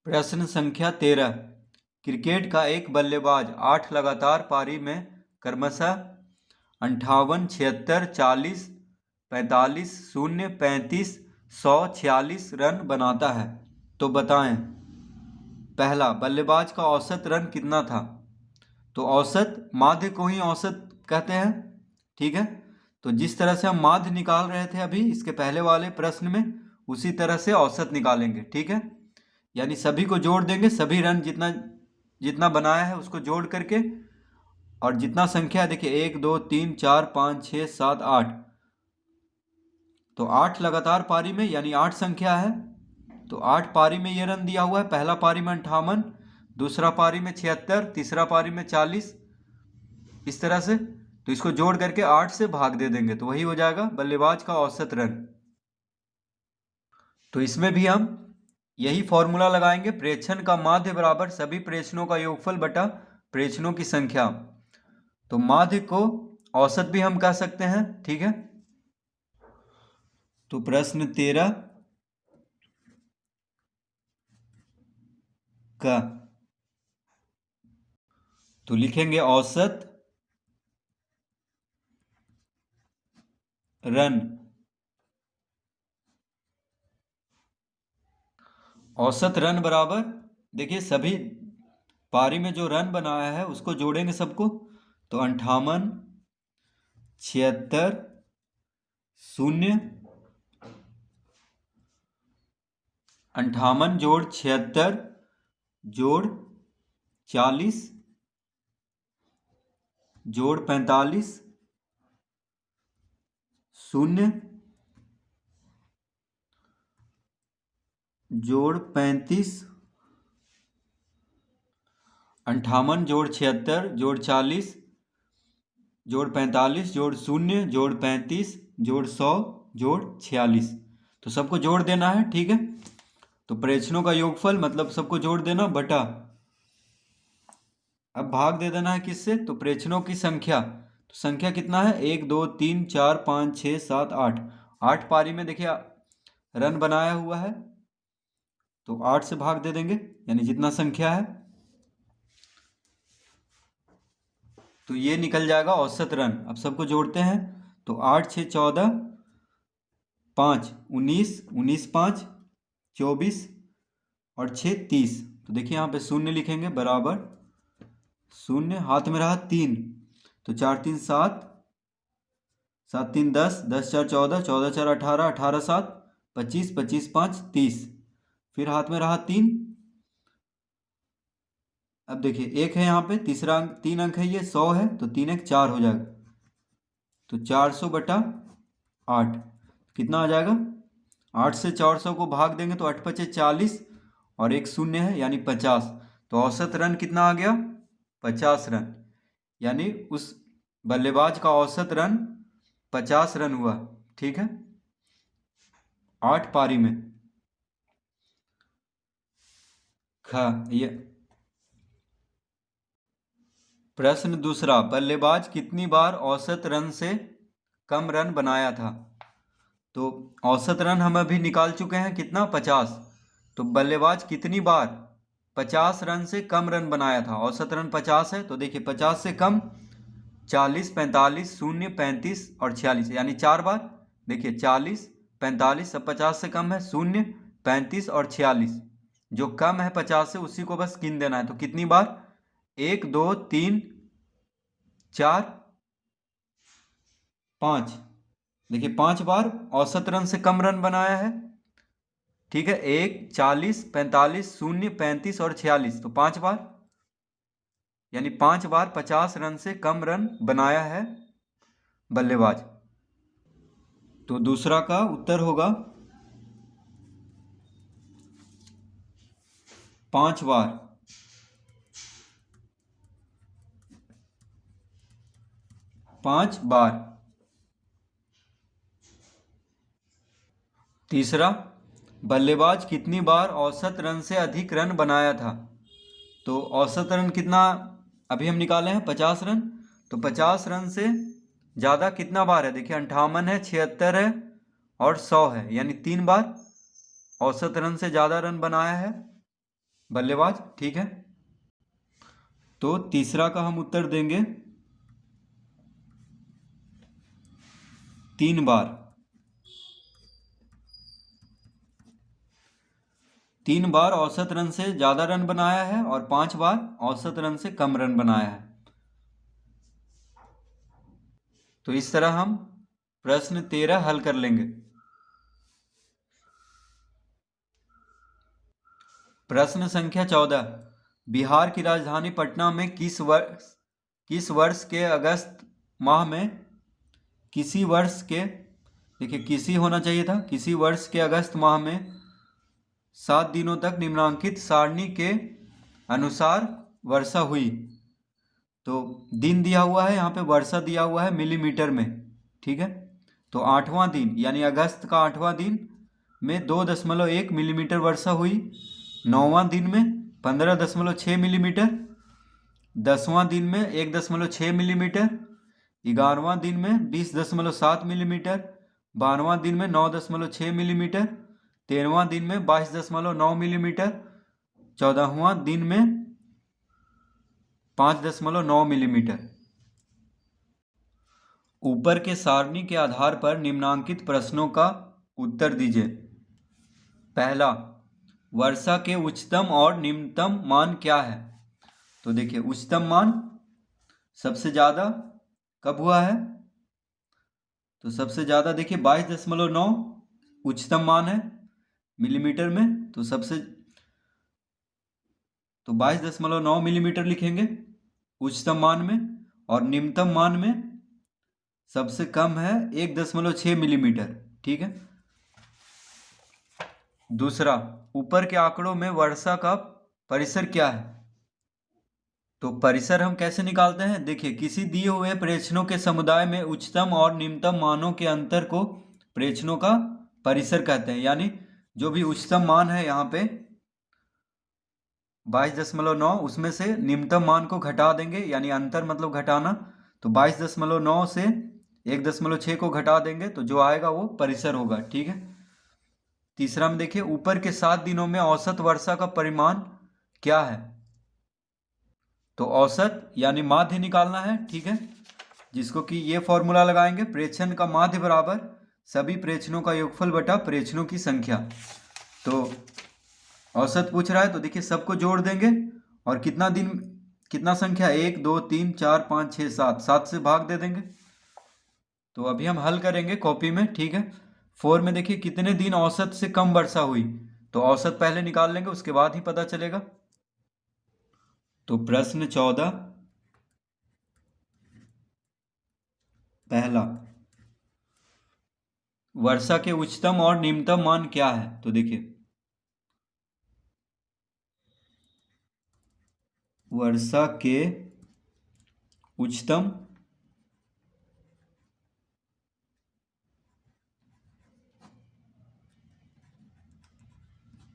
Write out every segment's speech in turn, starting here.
प्रश्न संख्या 13। क्रिकेट का एक बल्लेबाज 8 लगातार पारी में क्रमशः 58, 76, 40, 45, 0, 35, 100, 46 रन बनाता है तो बताएं। पहला, बल्लेबाज का औसत रन कितना था। तो औसत माध्य को ही औसत कहते हैं। ठीक है, तो जिस तरह से हम माध्य निकाल रहे थे अभी इसके पहले वाले प्रश्न में, उसी तरह से औसत निकालेंगे। ठीक है, यानी सभी को जोड़ देंगे, सभी रन जितना जितना बनाया है उसको जोड़ करके, और जितना संख्या है देखिए 1 2 3 4 5 6 7 8, तो 8 लगातार पारी में यानी 8 संख्या है, तो 8 पारी में ये रन दिया हुआ है। पहला पारी में 58, दूसरा पारी में 76, तीसरा पारी में 40, इस तरह से। तो इसको जोड़ करके 8 से भाग दे देंगे तो वही हो जाएगा बल्लेबाज का औसत रन। तो इसमें भी हम यही फॉर्मूला लगाएंगे, प्रेक्षण का माध्य बराबर सभी प्रेक्षणों का योगफल बटा प्रेक्षणों की संख्या। तो माध्य को औसत भी हम कह सकते हैं। ठीक है, तो प्रश्न 13 का तो लिखेंगे औसत रन। औसत रन बराबर देखिए सभी पारी में जो रन बनाया है उसको जोड़ेंगे सबको, तो 58, 76, 0, 58 जोड़ 76 जोड़ 40 जोड़ 45, 0 जोड़ 35, 58 जोड़ 76 जोड़ 40 जोड़ 45 जोड़ 0 जोड़ 35 जोड़ 100 जोड़ 46, तो सबको जोड़ देना है। ठीक है, तो प्रेक्षणों का योगफल मतलब सबको जोड़ देना बटा, अब भाग दे देना है किससे, तो प्रेक्षणों की संख्या। तो संख्या कितना है 1 2 3 4 5 6 7 8, 8 पारी में देखिए रन बनाया हुआ है, तो 8 से भाग दे देंगे यानी जितना संख्या है, तो ये निकल जाएगा औसत रन। अब सबको जोड़ते हैं, तो 8 6 14, 5 19, 19 5 24 और 6 30, तो देखिए यहाँ पे 0 लिखेंगे बराबर 0, हाथ में रहा 3, तो 4 3 7, 7 3 10, 10 4 14, 14 4 18, 18 7 25, 25 5 30, फिर हाथ में रहा 3। अब देखिए एक है यहाँ पे तीसरा अंक, 3 अंक है, ये 100 है, तो 3 1 4 हो जाएगा, तो 400 बटा 8 कितना आ जाएगा, 8 से 400 को भाग देंगे तो 8 पचे 40 और एक 0 है यानी 50, तो औसत रन कितना आ गया 50 रन, यानी उस बल्लेबाज का औसत रन 50 रन हुआ। ठीक है, 8 पारी में। ये प्रश्न दूसरा, बल्लेबाज कितनी बार औसत रन से कम रन बनाया था। तो औसत रन हम अभी निकाल चुके हैं कितना 50, तो बल्लेबाज कितनी बार 50 रन से कम रन बनाया था। औसत रन 50 है, तो देखिए 50 से कम 40, 45, 0, 35 और 46, यानी 4 बार। देखिए 40, 45 सब 50 से कम है, 0, 35 और 46, जो कम है 50 से उसी को बस गिन देना है। तो कितनी बार 1 2 3 4 5, देखिए 5 बार औसत रन से कम रन बनाया है। ठीक है, 1 40 45 0 35 और 46, तो 5 बार, यानी 5 बार 50 रन से कम रन बनाया है बल्लेबाज। तो दूसरा का उत्तर होगा 5 बार। तीसरा, बल्लेबाज कितनी बार औसत रन से अधिक रन बनाया था। तो औसत रन कितना अभी हम निकाले हैं 50 रन, तो 50 रन से ज़्यादा कितना बार है, देखिए 58 है, 76 है और 100 है, यानी 3 बार औसत रन से ज़्यादा रन बनाया है। बल्लेबाज, ठीक है। तो तीसरा का हम उत्तर देंगे 3 बार। 3 बार औसत रन से ज़्यादा रन बनाया है और 5 बार औसत रन से कम रन बनाया है। तो इस तरह हम प्रश्न 13 हल कर लेंगे। प्रश्न संख्या 14, बिहार की राजधानी पटना में किस वर्ष के अगस्त माह में किसी वर्ष के, देखिए किसी होना चाहिए था, किसी वर्ष के अगस्त माह में 7 दिनों तक निम्नांकित सारणी के अनुसार वर्षा हुई। तो दिन दिया हुआ है, यहाँ पे वर्षा दिया हुआ है मिलीमीटर में, ठीक है। तो 8वां दिन यानी अगस्त का 8वां दिन में 2.1 मिलीमीटर वर्षा हुई। 9वां दिन में 15.6 मिलीमीटर। 10वां दिन में 1.6 मिलीमीटर। 11वां दिन में 20.7 मिलीमीटर। 12वां दिन में 9.6 मिलीमीटर। 13वां दिन में 22.9 मिलीमीटर। 14वां दिन में 5.9 मिलीमीटर। ऊपर के सारणी के आधार पर निम्नांकित प्रश्नों का उत्तर दीजिए। पहला, वर्षा के उच्चतम और निम्नतम मान क्या है? तो देखिए उच्चतम मान सबसे ज़्यादा कब हुआ है? तो सबसे ज़्यादा देखिए 22.9 उच्चतम मान है मिलीमीटर में। तो 22.9 मिलीमीटर लिखेंगे उच्चतम मान में, और निम्नतम मान में सबसे कम है 1.6 मिलीमीटर, ठीक है। दूसरा, ऊपर के आंकड़ों में वर्षा का परिसर क्या है? तो परिसर हम कैसे निकालते हैं? देखिए किसी दिए हुए प्रेक्षणों के समुदाय में उच्चतम और निम्नतम मानों के अंतर को प्रेक्षणों का परिसर कहते हैं। यानी जो भी उच्चतम मान है यहाँ पे 22.9, उसमें से निम्नतम मान को घटा देंगे, यानी अंतर मतलब घटाना। तो 22.9 से 1.6 को घटा देंगे तो जो आएगा वो परिसर होगा, ठीक है। तीसरा में देखिए ऊपर के 7 दिनों में औसत वर्षा का परिमाण क्या है? तो औसत यानी माध्य निकालना है, ठीक है, जिसको कि ये फॉर्मूला लगाएंगे, प्रेक्षण का माध्य बराबर सभी प्रेक्षणों का योगफल बटा प्रेक्षणों की संख्या। तो औसत पूछ रहा है तो देखिए सबको जोड़ देंगे और कितना संख्या 1 2 3 4 5 6 7 से भाग दे देंगे। तो अभी हम हल करेंगे कॉपी में, ठीक है। 4 में देखिए कितने दिन औसत से कम वर्षा हुई, तो औसत पहले निकाल लेंगे उसके बाद ही पता चलेगा। तो प्रश्न 14 पहला, वर्षा के उच्चतम और निम्नतम मान क्या है? तो देखिए वर्षा के उच्चतम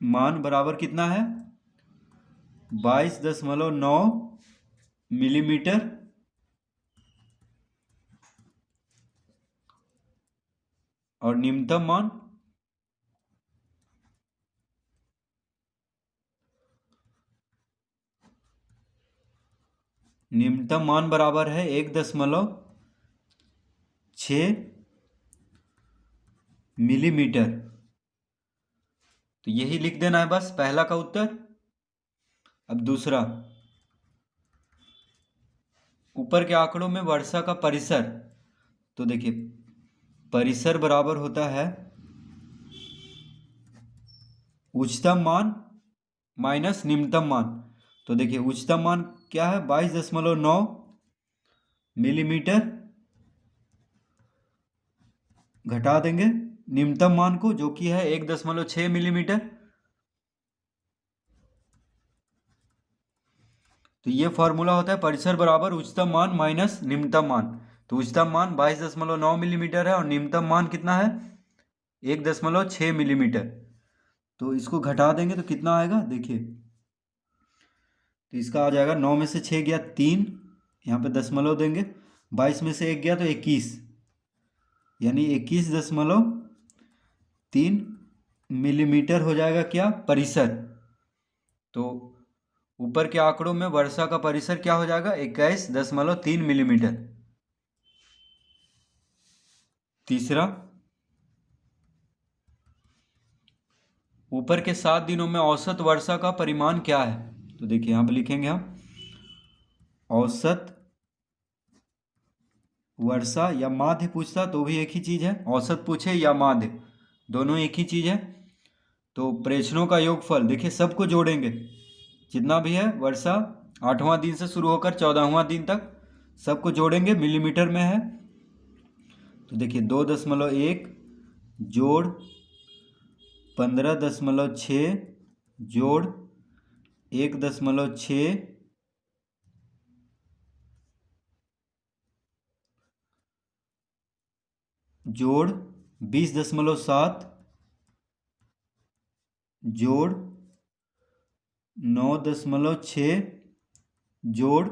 मान बराबर कितना है? 22.9 मिलीमीटर, और निम्नतम मान बराबर है 1.6 मिलीमीटर। तो यही लिख देना है बस पहला का उत्तर। अब दूसरा, ऊपर के आंकड़ों में वर्षा का परिसर। तो देखिए परिसर बराबर होता है उच्चतम मान माइनस निम्नतम मान। तो देखिए उच्चतम मान क्या है? 22.9 मिलीमीटर, घटा देंगे निम्नतम मान को जो कि है 1.6 मिलीमीटर। तो ये फॉर्मूला होता है परिसर बराबर उच्चतम मान माइनस निम्नतम मान। तो उच्चतम मान 22.9 मिलीमीटर है और निम्नतम मान कितना है? 1.6 मिलीमीटर। तो इसको घटा देंगे तो कितना आएगा देखिए। तो इसका आ जाएगा 9 में से 6 गया 3, यहाँ पे दशमलव देंगे, 22 में से 1 गया तो 21, यानी 21.3 मिलीमीटर हो जाएगा क्या? परिसर। तो ऊपर के आंकड़ों में वर्षा का परिसर क्या हो जाएगा? 21.3 मिलीमीटर। तीसरा, ऊपर के 7 दिनों में औसत वर्षा का परिमाण क्या है? तो देखिए यहाँ पे लिखेंगे हम औसत वर्षा, या माध्य पूछता तो भी एक ही चीज है, औसत पूछे या माध्य दोनों एक ही चीज है। तो प्रेक्षणों का योगफल, देखिए सबको जोड़ेंगे, जितना भी है वर्षा 8वां दिन से शुरू होकर 14वां दिन तक सबको जोड़ेंगे, मिलीमीटर में है। तो देखिए 2.1 जोड़ 15.6 जोड़ 1.6 जोड़ 20.7 जोड़ 9.6 जोड़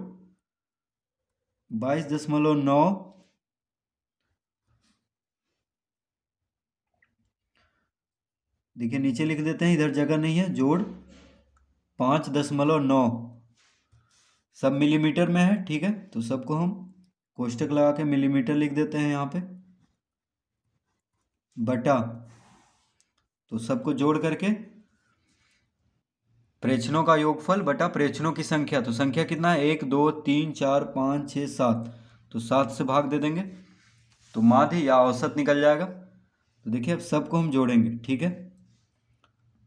22.9 देखिए नीचे लिख देते हैं, इधर जगह नहीं है, जोड़ 5.9 सब मिलीमीटर में है। ठीक है, तो सबको हम कोष्टक लगा के मिलीमीटर लिख देते हैं यहाँ पे, बटा, तो सबको जोड़ करके प्रेक्षणों का योगफल बटा प्रेक्षणों की संख्या, तो संख्या कितना है? 1 2 3 4 5 6 7, तो 7 से भाग दे देंगे तो माध्य या औसत निकल जाएगा। तो देखिए अब सबको हम जोड़ेंगे। ठीक है,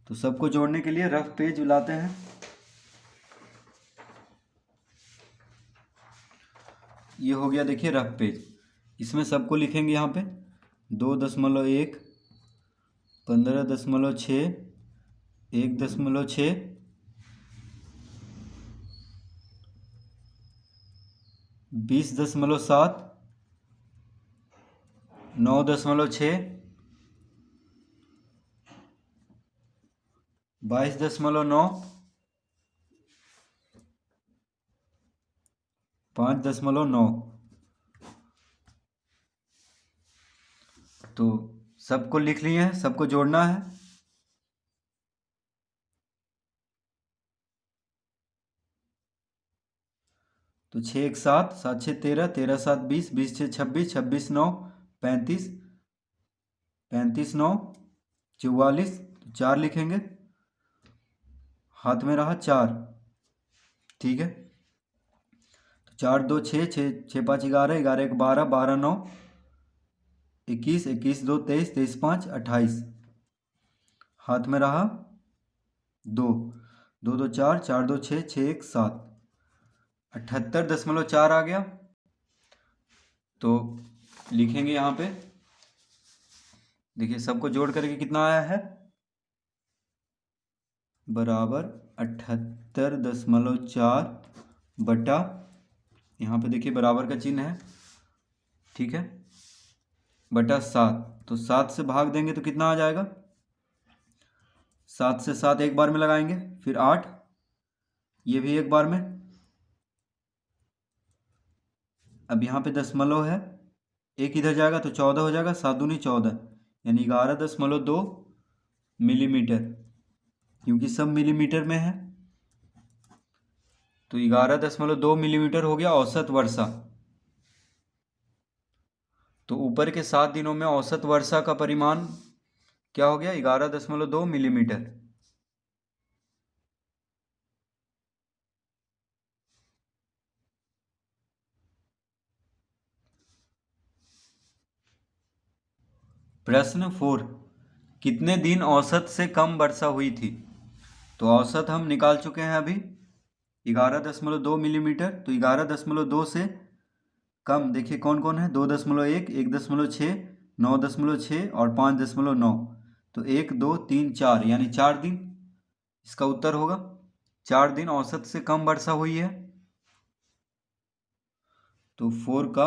तो सबको जोड़ने के लिए रफ पेज लाते हैं। ये हो गया देखिए रफ पेज, इसमें सबको लिखेंगे यहाँ पे 2.1 15.6 1.6 20.7 9.6 22.9 5.9। तो सबको लिख लिए हैं, सबको जोड़ना है। तो 6 1 7 7 6 13 13 7 20 20 6 26 26 9 35 35 9 44, तो 4 लिखेंगे, हाथ में रहा 4। ठीक है, तो 4 2 6 6 6 5 11 11 1 12 12 9 21 21 2 23 23 5 28, हाथ में रहा 2 2 2 4 4 2 6 6 1 7, 78.4 आ गया। तो लिखेंगे यहाँ पे, देखिए सबको जोड़ करके कितना आया है? बराबर 78.4 बटा, यहाँ पे देखिए बराबर का चिन्ह है, ठीक है, बटा 7, तो 7 से भाग देंगे तो कितना आ जाएगा? 7 से 7 एक बार में लगाएंगे, फिर 8, ये भी एक बार में। अब यहाँ पे दशमलव है, एक इधर जाएगा तो 14 हो जाएगा, 7 दूनी 14, यानी 11.2 मिलीमीटर, क्योंकि सब मिलीमीटर में है। तो 11.2 मिलीमीटर हो गया औसत वर्षा। तो ऊपर के 7 दिनों में औसत वर्षा का परिमाण क्या हो गया? 11.2 मिलीमीटर। प्रश्न 4, कितने दिन औसत से कम वर्षा हुई थी? तो औसत हम निकाल चुके हैं अभी 11.2 मिलीमीटर। तो 11.2 से कम देखिए कौन कौन है? 2.1 1.6 9.6 और 5.9। तो 1 2 3 4 यानी 4 दिन इसका उत्तर होगा। 4 दिन औसत से कम वर्षा हुई है। तो 4 का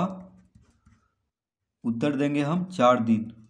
उत्तर देंगे हम 4 दिन।